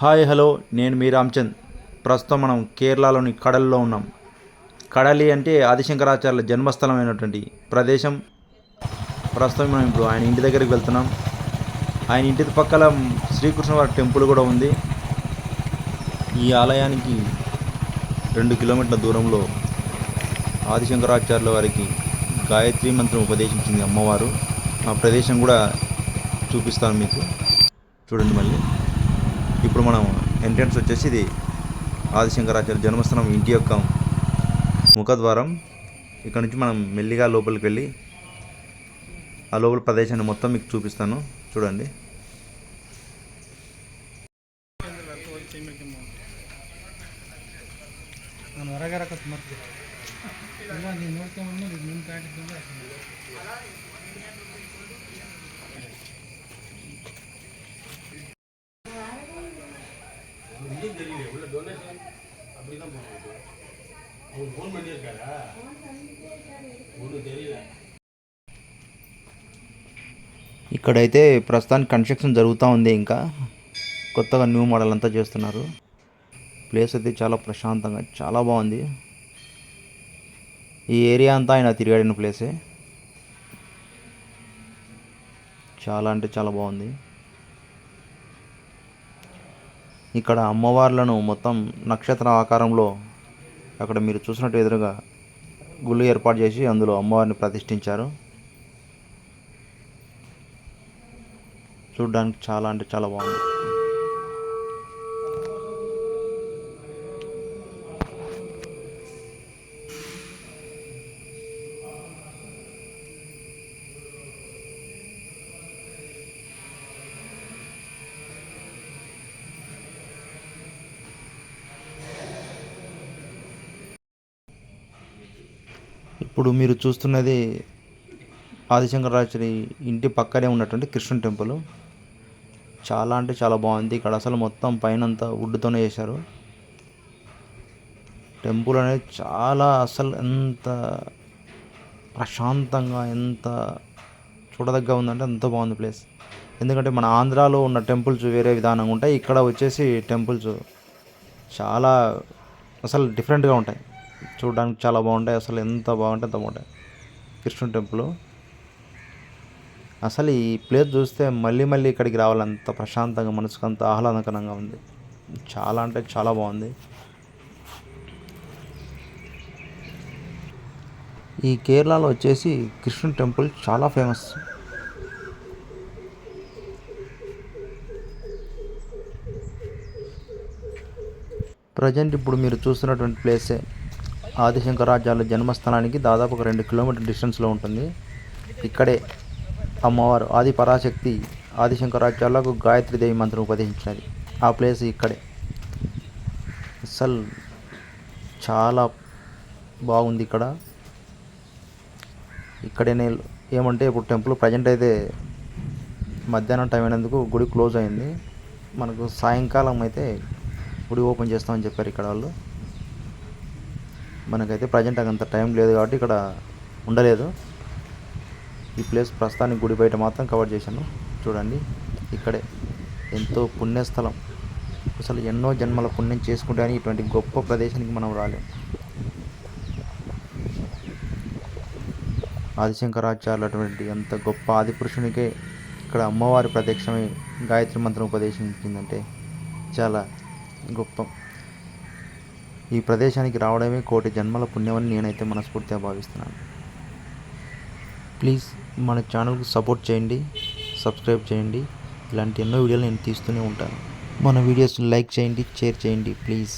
Hi hello, నేను మీ రామ్చంద్. ప్రస్తుతం మనం కేరళలోని కడలిలో ఉన్నాం. కడలి అంటే ఆదిశంకరాచార్యుల జన్మస్థలమైనటువంటి ప్రదేశం. ప్రస్తుతం మనం ఇప్పుడు ఆయన ఇంటి దగ్గరికి వెళ్తున్నాం. ఆయన ఇంటి పక్కల శ్రీకృష్ణవారి టెంపుల్ కూడా ఉంది. ఈ ఆలయానికి 2 కిలోమీటర్ల దూరంలో ఆదిశంకరాచార్యుల వారికి గాయత్రి మంత్రం ఉపదేశించింది అమ్మవారు. ఆ ప్రదేశం కూడా చూపిస్తాను మీకు, చూడండి. మళ్ళీ ఇప్పుడు మనం ఎంట్రన్స్ వచ్చేసి ఇది ఆదిశంకరాచార్య జన్మస్థానం ఇంటి యొక్క ముఖద్వారం. ఇక్కడ నుంచి మనం మెల్లిగా లోపలికి వెళ్ళి ఆ లోపల ప్రదేశాన్ని మొత్తం మీకు చూపిస్తాను, చూడండి. ఇక్కడైతే ప్రస్తుతానికి కన్స్ట్రక్షన్ జరుగుతూ ఉంది. ఇంకా కొత్తగా న్యూ మోడల్ అంతా చేస్తున్నారు. ప్లేస్ అయితే చాలా ప్రశాంతంగా చాలా బాగుంది. ఈ ఏరియా అంతా ఆయన తిరిగాడిన ప్లేసే. చాలా అంటే చాలా బాగుంది. ఇక్కడ అమ్మవార్లను మొత్తం నక్షత్ర ఆకారంలో అక్కడ మీరు చూసినట్టు ఎదురుగా గుళ్ళు ఏర్పాటు చేసి అందులో అమ్మవారిని ప్రతిష్ఠించారు. చూడడానికి చాలా అంటే చాలా బాగుంది. ఇప్పుడు మీరు చూస్తున్నది ఆదిశంకరాచార్య ఇంటి పక్కనే ఉన్నటువంటి కృష్ణ టెంపుల్. చాలా అంటే చాలా బాగుంది. ఇక్కడ అసలు మొత్తం పైనంతా వుడ్తోనే చేశారు. టెంపుల్ అనేది చాలా అసలు ఎంత ప్రశాంతంగా ఎంత చూడదగ్గ ఉందంటే అంత బాగుంది ప్లేస్. ఎందుకంటే మన ఆంధ్రాలో ఉన్న టెంపుల్స్ వేరే విధానంగా ఉంటాయి. ఇక్కడ వచ్చేసి టెంపుల్స్ చాలా అసలు డిఫరెంట్గా ఉంటాయి. చూడడానికి చాలా బాగుంటాయి. అసలు ఎంత బాగుంటే అంత బాగుంటాయి. కృష్ణ టెంపుల్ అసలు ఈ ప్లేస్ చూస్తే మళ్ళీ మళ్ళీ ఇక్కడికి రావాలంత ప్రశాంతంగా, మనసుకు అంత ఆహ్లాదకరంగా ఉంది. చాలా అంటే చాలా బాగుంది. ఈ కేరళలో వచ్చేసి కృష్ణ టెంపుల్ చాలా ఫేమస్. ప్రజెంట్ ఇప్పుడు మీరు చూస్తున్నటువంటి ప్లేసే ఆదిశంకరాచార్యుల జన్మస్థానానికి దాదాపు ఒక 2 కిలోమీటర్ డిస్టెన్స్లో ఉంటుంది. ఇక్కడే అమ్మవారు ఆది పరాశక్తి ఆదిశంకరాచార్యులకు గాయత్రీదేవి మంత్రం ఉపదేశించినది. ఆ ప్లేస్ ఇక్కడే. అసలు చాలా బాగుంది. ఇక్కడే ఏమంటే ఇప్పుడు టెంపుల్ ప్రజెంట్ అయితే మధ్యాహ్నం టైం అయినందుకు గుడి క్లోజ్ అయింది. మనకు సాయంకాలం అయితే గుడి ఓపెన్ చేస్తామని చెప్పారు ఇక్కడ వాళ్ళు. మనకైతే ప్రజెంట్ అంత టైం లేదు కాబట్టి ఇక్కడ ఉండలేదు. ఈ ప్లేస్ ప్రస్తుతానికి గుడి బయట మాత్రం కవర్ చేశాను. చూడండి, ఇక్కడే ఎంతో పుణ్యస్థలం. అసలు ఎన్నో జన్మల పుణ్యం చేసుకుంటే అని ఇటువంటి గొప్ప ప్రదేశానికి మనం రాలేం. ఆదిశంకరాచార్యులు అటువంటి అంత గొప్ప ఆదిపురుషునికే ఇక్కడ అమ్మవారి ప్రత్యక్షమై గాయత్రి మంత్రం ఉపదేశించిందంటే చాలా గొప్ప. ఈ ప్రదేశానికి రావడమే కోటి జన్మల పుణ్యమని నేనైతే మనస్ఫూర్తిగా భావిస్తున్నాను. ప్లీజ్ మన ఛానల్కు సపోర్ట్ చేయండి, సబ్స్క్రైబ్ చేయండి. ఇలాంటి ఎన్నో వీడియోలు నేను తీస్తూనే ఉంటాను. మన వీడియోస్ లైక్ చేయండి, షేర్ చేయండి ప్లీజ్.